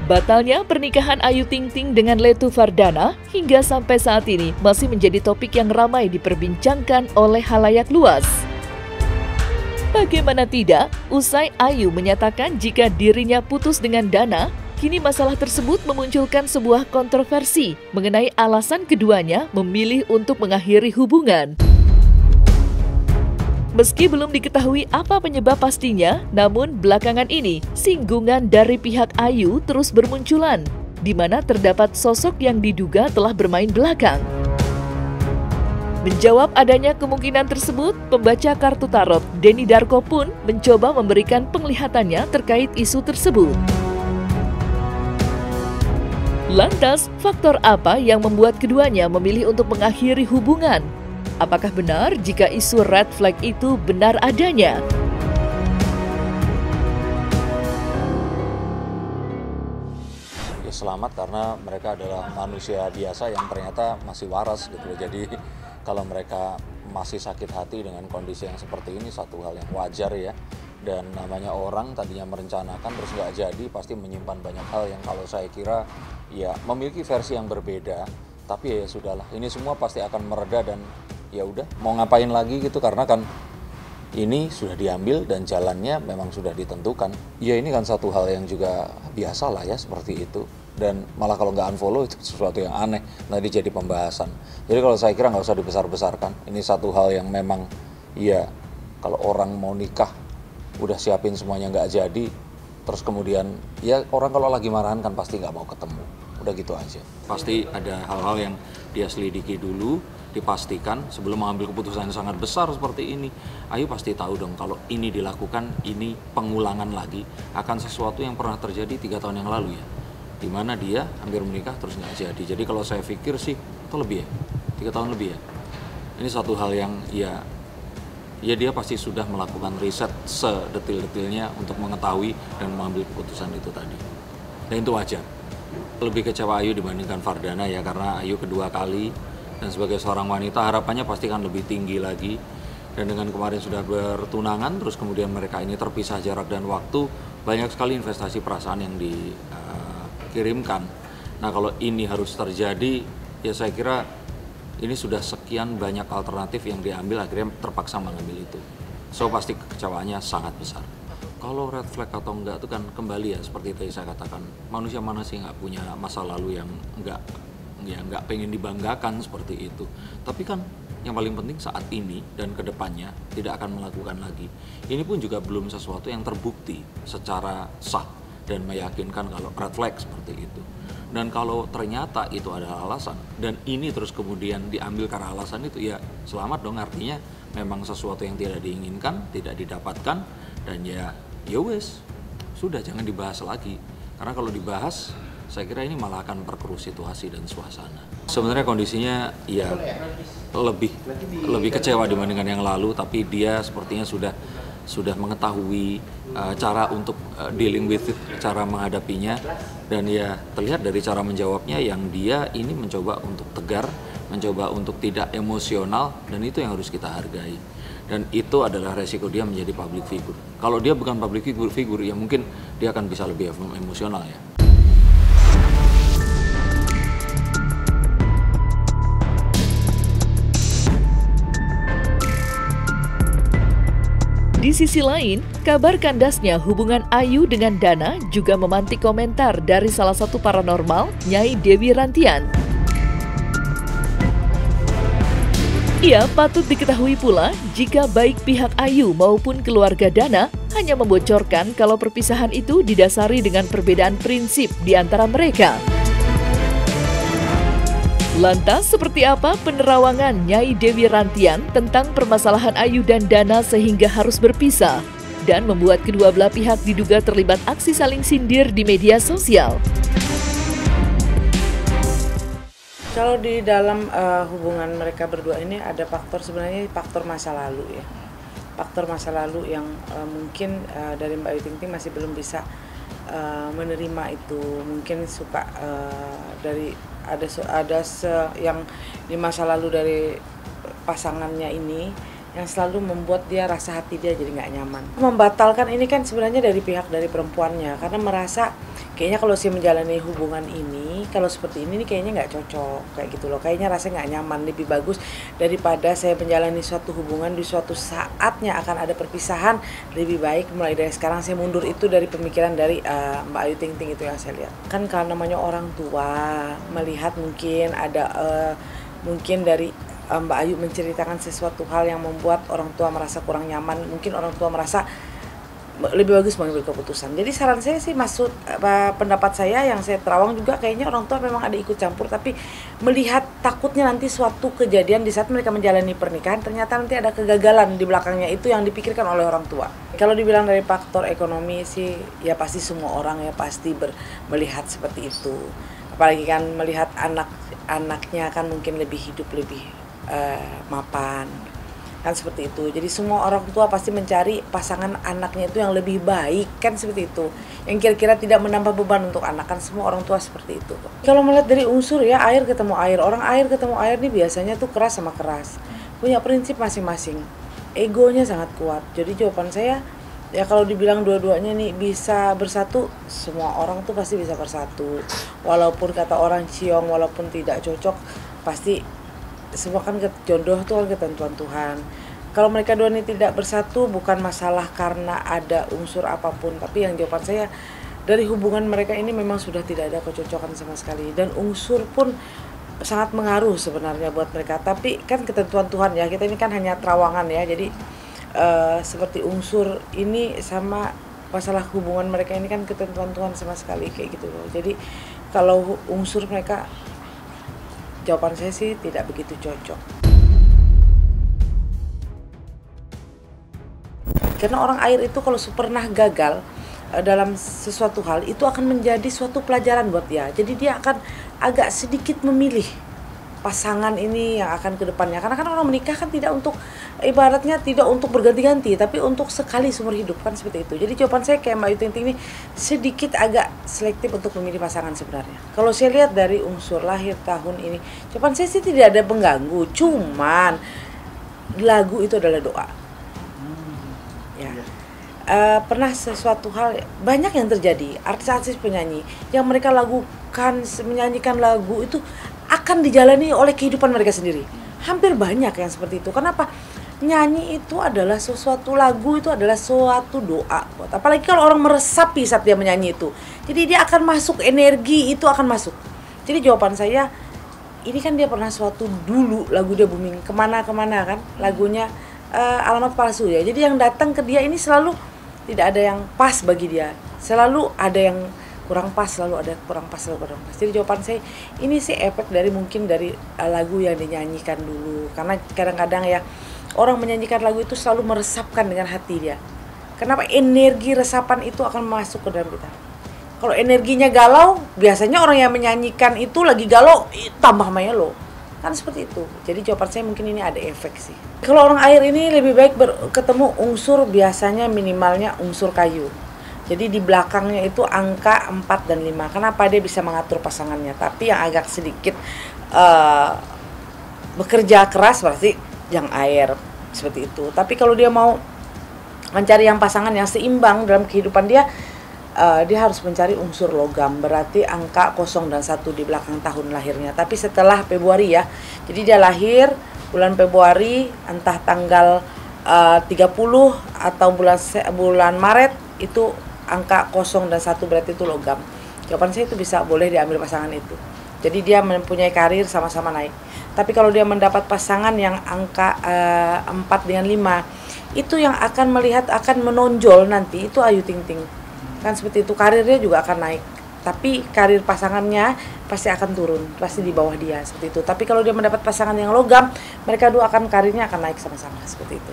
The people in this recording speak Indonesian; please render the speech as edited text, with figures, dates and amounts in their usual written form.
Batalnya pernikahan Ayu Ting Ting dengan Letu Vardana hingga sampai saat ini masih menjadi topik yang ramai diperbincangkan oleh khalayak luas. Bagaimana tidak, usai Ayu menyatakan jika dirinya putus dengan Dana, kini masalah tersebut memunculkan sebuah kontroversi mengenai alasan keduanya memilih untuk mengakhiri hubungan. Meski belum diketahui apa penyebab pastinya, namun belakangan ini singgungan dari pihak Ayu terus bermunculan, di mana terdapat sosok yang diduga telah bermain belakang. Menjawab adanya kemungkinan tersebut, pembaca kartu tarot Denny Darko pun mencoba memberikan penglihatannya terkait isu tersebut. Lantas, faktor apa yang membuat keduanya memilih untuk mengakhiri hubungan? Apakah benar jika isu red flag itu benar adanya? Ya selamat karena mereka adalah manusia biasa yang ternyata masih waras gitu. Jadi kalau mereka masih sakit hati dengan kondisi yang seperti ini satu hal yang wajar ya. Dan namanya orang tadinya merencanakan terus nggak jadi pasti menyimpan banyak hal yang kalau saya kira ya memiliki versi yang berbeda. Tapi ya sudahlah, ini semua pasti akan mereda dan ya udah mau ngapain lagi gitu karena kan ini sudah diambil dan jalannya memang sudah ditentukan. Ya ini kan satu hal yang juga biasa lah ya seperti itu. Dan malah kalau nggak unfollow itu sesuatu yang aneh, nanti jadi pembahasan. Jadi kalau saya kira nggak usah dibesar-besarkan. Ini satu hal yang memang ya kalau orang mau nikah udah siapin semuanya nggak jadi. Terus kemudian ya orang kalau lagi marahan kan pasti nggak mau ketemu. Udah gitu aja. Pasti ada hal-hal yang dia selidiki dulu, dipastikan sebelum mengambil keputusan yang sangat besar seperti ini. Ayu pasti tahu dong kalau ini dilakukan, ini pengulangan lagi akan sesuatu yang pernah terjadi 3 tahun yang lalu ya. Dimana dia hampir menikah terus nggak jadi. Jadi kalau saya pikir sih itu lebih ya, 3 tahun lebih ya. Ini satu hal yang ya dia pasti sudah melakukan riset sedetil-detilnya untuk mengetahui dan mengambil keputusan itu tadi. Dan itu wajar. Lebih kecewa Ayu dibandingkan Vardana ya karena Ayu kedua kali dan sebagai seorang wanita harapannya pasti kan lebih tinggi lagi. Dan dengan kemarin sudah bertunangan terus kemudian mereka ini terpisah jarak dan waktu, banyak sekali investasi perasaan yang dikirimkan. Nah kalau ini harus terjadi ya saya kira ini sudah sekian banyak alternatif yang diambil akhirnya terpaksa mengambil itu. So pasti kekecewaannya sangat besar. Kalau red flag atau enggak itu kan kembali ya seperti tadi saya katakan, manusia mana sih nggak punya masa lalu yang nggak pengen dibanggakan seperti itu. Tapi kan yang paling penting saat ini dan kedepannya tidak akan melakukan lagi. Ini pun juga belum sesuatu yang terbukti secara sah dan meyakinkan kalau red flag seperti itu. Dan kalau ternyata itu adalah alasan dan ini terus kemudian diambil karena alasan itu ya selamat dong, artinya memang sesuatu yang tidak diinginkan, tidak didapatkan dan ya wes, sudah jangan dibahas lagi. Karena kalau dibahas, saya kira ini malah akan memperkeruh situasi dan suasana. Sebenarnya kondisinya ya lebih kecewa dibandingkan yang lalu, tapi dia sepertinya sudah mengetahui cara untuk dealing with it, cara menghadapinya. Dan ya terlihat dari cara menjawabnya yang dia ini mencoba untuk tegar, mencoba untuk tidak emosional, dan itu yang harus kita hargai. Dan itu adalah resiko dia menjadi public figure. Kalau dia bukan public figure ya mungkin dia akan bisa lebih emosional ya. Di sisi lain, kabar kandasnya hubungan Ayu dengan Dana juga memantik komentar dari salah satu paranormal, Nyai Dewi Rantian. Ia patut diketahui pula jika baik pihak Ayu maupun keluarga Dana hanya membocorkan kalau perpisahan itu didasari dengan perbedaan prinsip di antara mereka. Lantas seperti apa penerawangan Nyai Dewi Rantian tentang permasalahan Ayu dan Dana sehingga harus berpisah dan membuat kedua belah pihak diduga terlibat aksi saling sindir di media sosial? Kalau di dalam hubungan mereka berdua ini ada sebenarnya faktor masa lalu ya. Faktor masa lalu yang mungkin dari Mbak Ayu Ting Ting masih belum bisa menerima itu. Mungkin suka dari yang di masa lalu dari pasangannya ini yang selalu membuat dia rasa hati dia jadi nggak nyaman. Membatalkan ini kan sebenarnya dari pihak dari perempuannya, karena merasa kayaknya kalau saya menjalani hubungan ini, kalau seperti ini kayaknya nggak cocok, kayak gitu loh. Kayaknya rasanya nggak nyaman, lebih bagus daripada saya menjalani suatu hubungan di suatu saatnya akan ada perpisahan, lebih baik mulai dari sekarang saya mundur. Itu dari pemikiran dari Mbak Ayu Ting Ting itu yang saya lihat. Kan kalau namanya orang tua melihat mungkin ada mungkin dari Mbak Ayu menceritakan sesuatu hal yang membuat orang tua merasa kurang nyaman, mungkin orang tua merasa lebih bagus mengambil keputusan. Jadi saran saya sih, pendapat saya yang saya terawang juga, kayaknya orang tua memang ada ikut campur, tapi melihat takutnya nanti suatu kejadian di saat mereka menjalani pernikahan ternyata nanti ada kegagalan di belakangnya, itu yang dipikirkan oleh orang tua. Kalau dibilang dari faktor ekonomi sih ya pasti semua orang ya pasti melihat seperti itu, apalagi kan melihat anaknya kan mungkin lebih hidup lebih mapan kan seperti itu. Jadi semua orang tua pasti mencari pasangan anaknya itu yang lebih baik kan seperti itu, yang kira-kira tidak menambah beban untuk anak, kan semua orang tua seperti itu. Kalau melihat dari unsur ya, air ketemu air, orang air ketemu air nih biasanya tuh keras sama keras, punya prinsip masing-masing, egonya sangat kuat. Jadi jawaban saya ya, kalau dibilang dua-duanya nih bisa bersatu, semua orang tuh pasti bisa bersatu, walaupun kata orang ciong, walaupun tidak cocok, pasti semua kan jodoh tuh kan ketentuan Tuhan. Kalau mereka dua ini tidak bersatu bukan masalah karena ada unsur apapun, tapi yang jawaban saya dari hubungan mereka ini memang sudah tidak ada kecocokan sama sekali, dan unsur pun sangat mengaruh sebenarnya buat mereka. Tapi kan ketentuan Tuhan ya, kita ini kan hanya terawangan ya. Jadi seperti unsur ini sama masalah hubungan mereka ini kan ketentuan Tuhan sama sekali kayak gitu loh. Jadi kalau unsur mereka, jawaban saya sih tidak begitu cocok. Karena orang air itu kalau pernah gagal dalam sesuatu hal, itu akan menjadi suatu pelajaran buat dia. Jadi dia akan agak sedikit memilih pasangan ini yang akan ke depannya. Karena kan orang menikah kan tidak untuk, ibaratnya tidak untuk berganti-ganti, tapi untuk sekali seumur hidup kan seperti itu. Jadi jawaban saya kayak Mbak Ayu Ting Ting ini sedikit agak selektif untuk memilih pasangan sebenarnya. Kalau saya lihat dari unsur lahir tahun ini, jawaban saya sih tidak ada pengganggu. Cuman lagu itu adalah doa. Ya. Pernah sesuatu hal, banyak yang terjadi, artis-artis penyanyi yang mereka lakukan, menyanyikan lagu itu akan dijalani oleh kehidupan mereka sendiri. Hampir banyak yang seperti itu. Kenapa? Nyanyi itu adalah sesuatu, lagu itu adalah suatu doa. Apalagi kalau orang meresapi saat dia menyanyi itu. Jadi dia akan masuk, energi itu akan masuk. Jadi jawaban saya, ini kan dia pernah suatu dulu lagu dia booming kemana-kemana kan, lagunya Alamat Palsu ya. Jadi yang datang ke dia ini selalu tidak ada yang pas bagi dia. Selalu ada yang kurang pas, selalu ada kurang pas, selalu kurang pas. Jadi jawaban saya ini sih efek dari mungkin dari lagu yang dinyanyikan dulu. Karena kadang-kadang ya orang menyanyikan lagu itu selalu meresapkan dengan hati dia. Kenapa? Energi resapan itu akan masuk ke dalam kita. Kalau energinya galau, biasanya orang yang menyanyikan itu lagi galau tambah melo. Kan seperti itu. Jadi jawaban saya mungkin ini ada efek sih. Kalau orang air ini lebih baik ketemu unsur, biasanya minimalnya unsur kayu. Jadi di belakangnya itu angka 4 dan 5. Kenapa? Dia bisa mengatur pasangannya. Tapi yang agak sedikit bekerja keras berarti yang air, seperti itu. Tapi kalau dia mau mencari yang pasangan yang seimbang dalam kehidupan dia, dia harus mencari unsur logam. Berarti angka 0 dan 1 di belakang tahun lahirnya. Tapi setelah Februari ya. Jadi dia lahir bulan Februari, entah tanggal 30 atau bulan Maret, itu angka 0 dan 1 berarti itu logam. Jawaban saya itu bisa, boleh diambil pasangan itu. Jadi dia mempunyai karir sama-sama naik. Tapi kalau dia mendapat pasangan yang angka 4 dengan 5, itu yang akan melihat, akan menonjol nanti, itu Ayu Ting Ting. Kan seperti itu, karirnya juga akan naik. Tapi karir pasangannya pasti akan turun, pasti di bawah dia, seperti itu. Tapi kalau dia mendapat pasangan yang logam, mereka dua akan karirnya akan naik sama-sama, seperti itu.